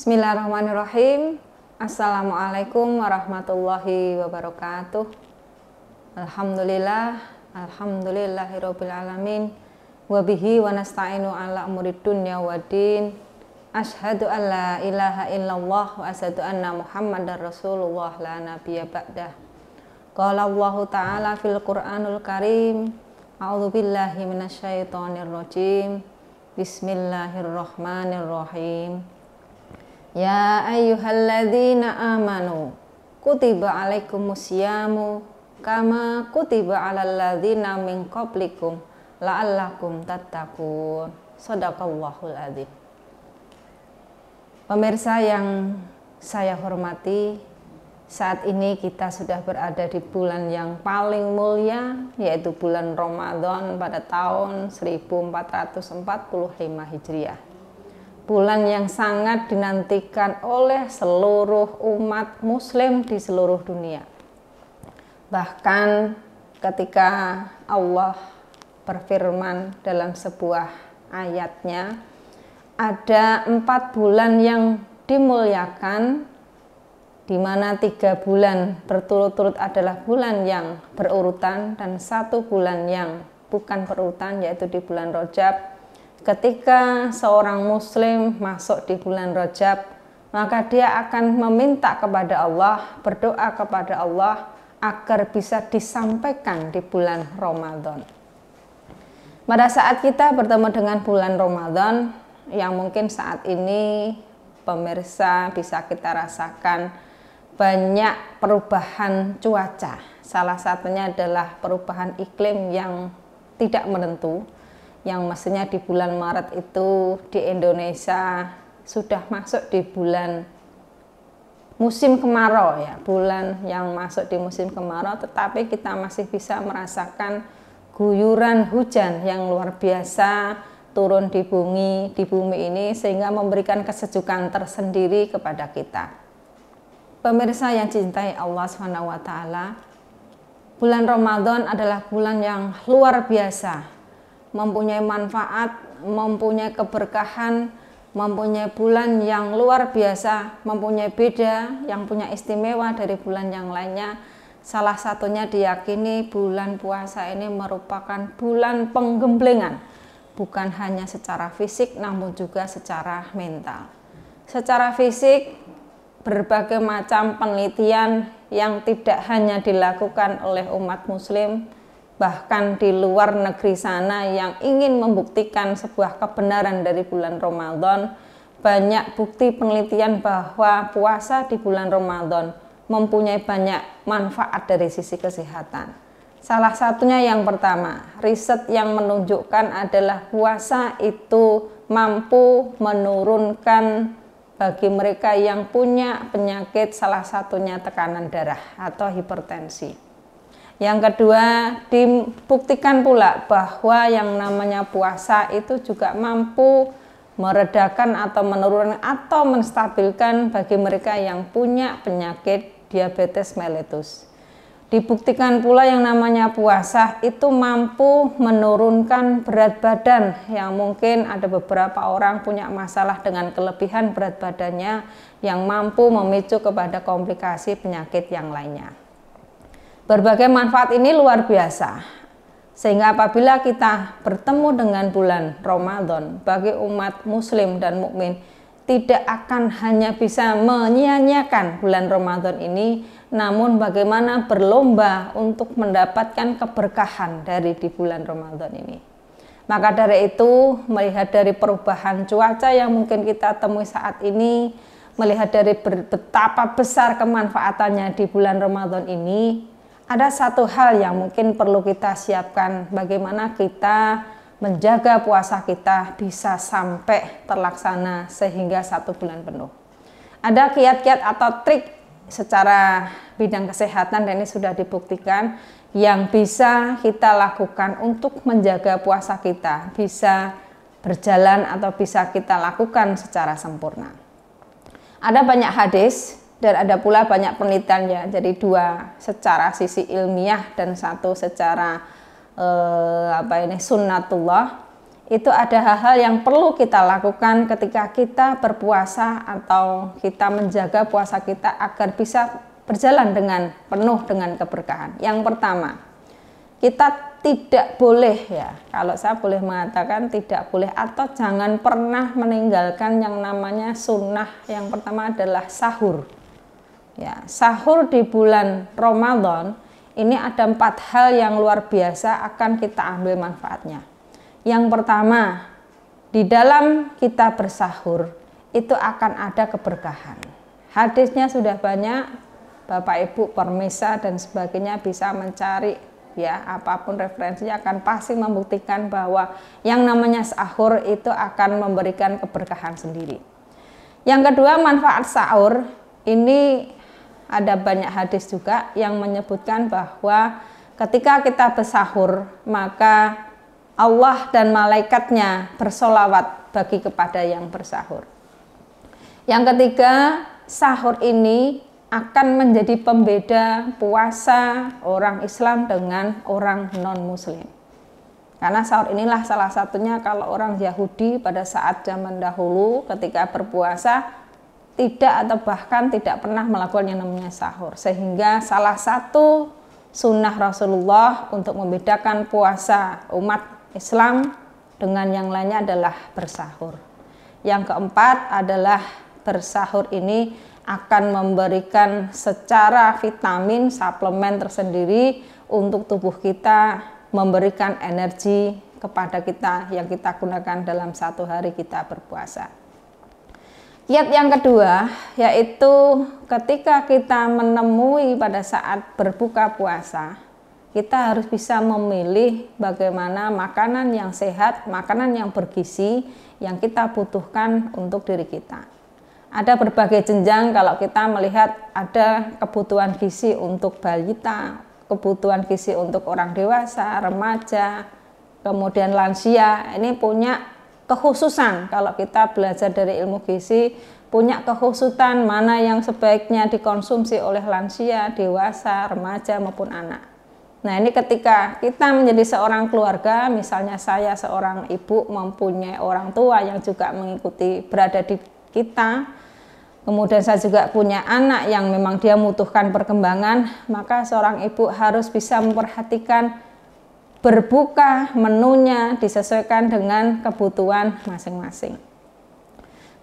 Bismillahirrahmanirrahim. Assalamualaikum warahmatullahi wabarakatuh. Alhamdulillahirabbil alamin. Wa bihi wa nasta'inu ala umurid dunya waddin. Asyhadu an la ilaha illallah wa asyhadu anna Muhammadar Rasulullah la nabiyya ba'dah. Qala Allah Ta'ala fil Qur'anul Karim. A'udzubillahi minasyaitonir rajim. Bismillahirrahmanirrahim. Ya ayyuhalladzina amanu kutiba alaikumusyamu kama kutiba alal ladzina min qablikum la'allakum tattaqun. Shadaqallahul adzim. Pemirsa yang saya hormati, saat ini kita sudah berada di bulan yang paling mulia, yaitu bulan Ramadan pada tahun 1445 Hijriah. Bulan yang sangat dinantikan oleh seluruh umat muslim di seluruh dunia. Bahkan ketika Allah berfirman dalam sebuah ayatnya, ada 4 bulan yang dimuliakan, di mana 3 bulan berturut-turut adalah bulan yang berurutan dan 1 bulan yang bukan berurutan, yaitu di bulan Rajab. Ketika seorang muslim masuk di bulan Rajab, maka dia akan meminta kepada Allah, berdoa kepada Allah agar bisa disampaikan di bulan Ramadan. Pada saat kita bertemu dengan bulan Ramadan, yang mungkin saat ini pemirsa bisa kita rasakan banyak perubahan cuaca. Salah satunya adalah perubahan iklim yang tidak menentu, yang mestinya di bulan Maret itu di Indonesia sudah masuk di bulan musim kemarau, ya, bulan yang masuk di musim kemarau, tetapi kita masih bisa merasakan guyuran hujan yang luar biasa turun di bumi ini, sehingga memberikan kesejukan tersendiri kepada kita. Pemirsa yang cintai Allah SWT, bulan Ramadan adalah bulan yang luar biasa, mempunyai manfaat, mempunyai keberkahan, mempunyai bulan yang luar biasa, mempunyai beda, yang punya istimewa dari bulan yang lainnya. Salah satunya diyakini bulan puasa ini merupakan bulan penggemblengan, bukan hanya secara fisik namun juga secara mental. Secara fisik, berbagai macam penelitian yang tidak hanya dilakukan oleh umat muslim, bahkan di luar negeri sana yang ingin membuktikan sebuah kebenaran dari bulan Ramadan, banyak bukti penelitian bahwa puasa di bulan Ramadan mempunyai banyak manfaat dari sisi kesehatan. Salah satunya yang pertama, riset yang menunjukkan adalah puasa itu mampu menurunkan bagi mereka yang punya penyakit, salah satunya tekanan darah atau hipertensi. Yang kedua, dibuktikan pula bahwa yang namanya puasa itu juga mampu meredakan atau menurunkan atau menstabilkan bagi mereka yang punya penyakit diabetes mellitus. Dibuktikan pula yang namanya puasa itu mampu menurunkan berat badan, yang mungkin ada beberapa orang punya masalah dengan kelebihan berat badannya yang mampu memicu kepada komplikasi penyakit yang lainnya. Berbagai manfaat ini luar biasa, sehingga apabila kita bertemu dengan bulan Ramadan, bagi umat muslim dan mukmin tidak akan hanya bisa menyia-nyiakan bulan Ramadan ini, namun bagaimana berlomba untuk mendapatkan keberkahan dari di bulan Ramadan ini. Maka dari itu, melihat dari perubahan cuaca yang mungkin kita temui saat ini, melihat dari betapa besar kemanfaatannya di bulan Ramadan ini, ada satu hal yang mungkin perlu kita siapkan, bagaimana kita menjaga puasa kita bisa sampai terlaksana sehingga 1 bulan penuh. Ada kiat-kiat atau trik secara bidang kesehatan, dan ini sudah dibuktikan, yang bisa kita lakukan untuk menjaga puasa kita bisa berjalan atau bisa kita lakukan secara sempurna. Ada banyak hadis dan ada pula banyak penelitiannya, jadi 2 secara sisi ilmiah dan 1 secara sunnatullah, itu ada hal-hal yang perlu kita lakukan ketika kita berpuasa atau kita menjaga puasa kita agar bisa berjalan dengan penuh dengan keberkahan. Yang pertama, kita tidak boleh, ya, kalau saya boleh mengatakan tidak boleh atau jangan pernah meninggalkan yang namanya sunnah. Yang pertama adalah sahur. Ya, sahur di bulan Ramadan ini ada 4 hal yang luar biasa akan kita ambil manfaatnya. Yang pertama, di dalam kita bersahur itu akan ada keberkahan. Hadisnya sudah banyak, Bapak Ibu permisa dan sebagainya bisa mencari, ya, apapun referensinya akan pasti membuktikan bahwa yang namanya sahur itu akan memberikan keberkahan sendiri. Yang kedua, manfaat sahur ini ada banyak hadis juga yang menyebutkan bahwa ketika kita bersahur maka Allah dan malaikatnya bersolawat bagi kepada yang bersahur. Yang ketiga, sahur ini akan menjadi pembeda puasa orang Islam dengan orang non-Muslim. Karena sahur inilah salah satunya kalau orang Yahudi pada saat zaman dahulu ketika berpuasa tidak atau bahkan tidak pernah melakukan yang namanya sahur. Sehingga salah satu sunnah Rasulullah untuk membedakan puasa umat Islam dengan yang lainnya adalah bersahur. Yang keempat adalah bersahur ini akan memberikan secara vitamin suplemen tersendiri untuk tubuh kita, memberikan energi kepada kita yang kita gunakan dalam satu hari kita berpuasa. Kiat yang kedua yaitu ketika kita menemui pada saat berbuka puasa, kita harus bisa memilih bagaimana makanan yang sehat, makanan yang bergizi yang kita butuhkan untuk diri kita. Ada berbagai jenjang kalau kita melihat ada kebutuhan gizi untuk balita, kebutuhan gizi untuk orang dewasa, remaja, kemudian lansia. Ini punya kekhususan kalau kita belajar dari ilmu gizi, punya kekhususan mana yang sebaiknya dikonsumsi oleh lansia, dewasa, remaja maupun anak. Nah, ini ketika kita menjadi seorang keluarga, misalnya saya seorang ibu mempunyai orang tua yang juga mengikuti berada di kita, kemudian saya juga punya anak yang memang dia membutuhkan perkembangan, maka seorang ibu harus bisa memperhatikan berbuka menunya disesuaikan dengan kebutuhan masing-masing.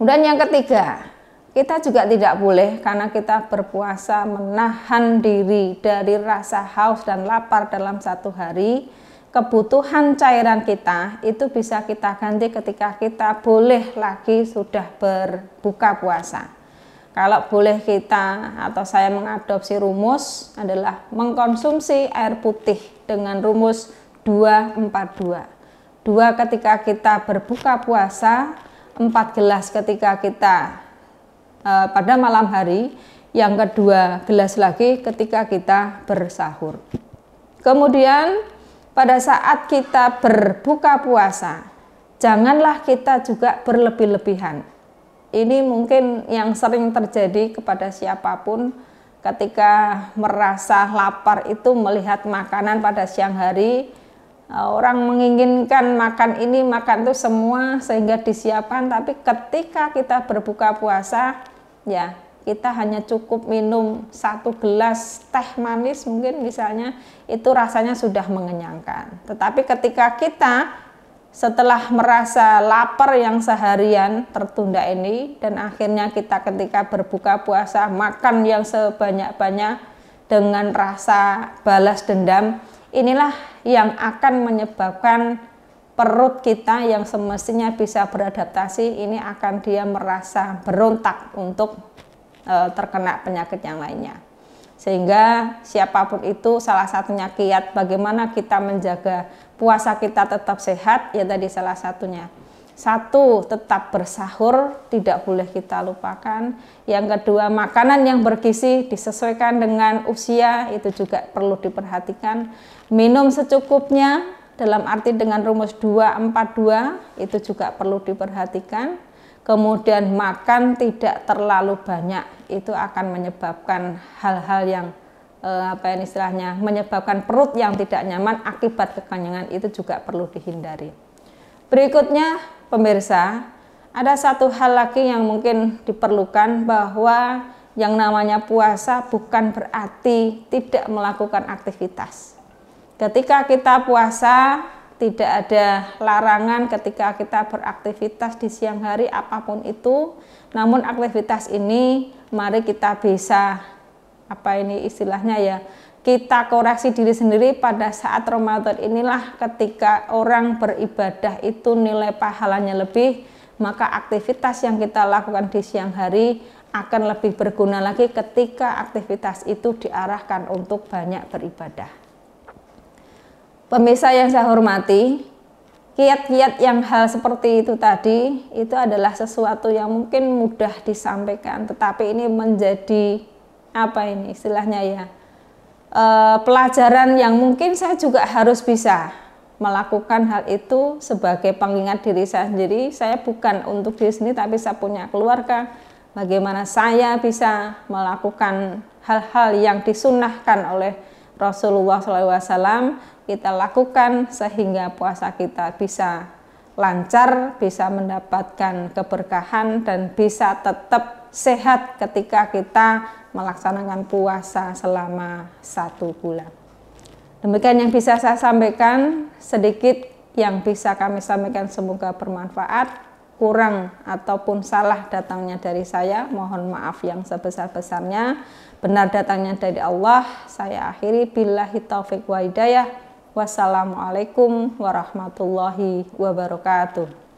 Kemudian yang ketiga, kita juga tidak boleh karena kita berpuasa menahan diri dari rasa haus dan lapar dalam satu hari. Kebutuhan cairan kita itu bisa kita ganti ketika kita boleh lagi sudah berbuka puasa. Kalau boleh kita atau saya mengadopsi rumus adalah mengkonsumsi air putih dengan rumus 2-4-2. 2 ketika kita berbuka puasa, 4 gelas ketika kita pada malam hari, yang kedua gelas lagi ketika kita bersahur. Kemudian pada saat kita berbuka puasa, janganlah kita juga berlebih-lebihan. Ini mungkin yang sering terjadi kepada siapapun ketika merasa lapar itu melihat makanan pada siang hari. Orang menginginkan makan ini, makan itu semua sehingga disiapkan, tapi ketika kita berbuka puasa, ya kita hanya cukup minum 1 gelas teh manis mungkin misalnya, itu rasanya sudah mengenyangkan. Tetapi ketika kita setelah merasa lapar yang seharian tertunda ini, dan akhirnya kita ketika berbuka puasa makan yang sebanyak-banyak dengan rasa balas dendam, inilah yang akan menyebabkan perut kita yang semestinya bisa beradaptasi, ini akan dia merasa berontak untuk terkena penyakit yang lainnya. Sehingga siapapun itu salah satunya kiat bagaimana kita menjaga puasa kita tetap sehat, ya tadi salah satunya. 1, tetap bersahur, tidak boleh kita lupakan. Yang kedua, makanan yang bergizi disesuaikan dengan usia, itu juga perlu diperhatikan. Minum secukupnya, dalam arti dengan rumus 2-4-2, itu juga perlu diperhatikan. Kemudian makan tidak terlalu banyak, itu akan menyebabkan hal-hal yang menyebabkan perut yang tidak nyaman akibat kekenyangan, itu juga perlu dihindari. Berikutnya pemirsa, ada satu hal lagi yang mungkin diperlukan, bahwa yang namanya puasa bukan berarti tidak melakukan aktivitas. Ketika kita puasa, tidak ada larangan ketika kita beraktivitas di siang hari apapun itu. Namun aktivitas ini mari kita bisa istilahnya ya, kita koreksi diri sendiri. Pada saat Ramadan inilah ketika orang beribadah itu nilai pahalanya lebih, maka aktivitas yang kita lakukan di siang hari akan lebih berguna lagi ketika aktivitas itu diarahkan untuk banyak beribadah. Pemirsa yang saya hormati, kiat-kiat yang hal seperti itu tadi itu adalah sesuatu yang mungkin mudah disampaikan, tetapi ini menjadi istilahnya ya, pelajaran yang mungkin saya juga harus bisa melakukan hal itu sebagai pengingat diri saya sendiri. Saya bukan untuk diri sendiri, tapi saya punya keluarga. Bagaimana saya bisa melakukan hal-hal yang disunnahkan oleh Rasulullah SAW, kita lakukan sehingga puasa kita bisa lancar, bisa mendapatkan keberkahan, dan bisa tetap sehat ketika kita melaksanakan puasa selama 1 bulan. Demikian yang bisa saya sampaikan, sedikit yang bisa kami sampaikan, semoga bermanfaat. Kurang ataupun salah datangnya dari saya, mohon maaf yang sebesar-besarnya. Benar datangnya dari Allah. Saya akhiri, billahi taufiq wa hidayah. Wassalamualaikum warahmatullahi wabarakatuh.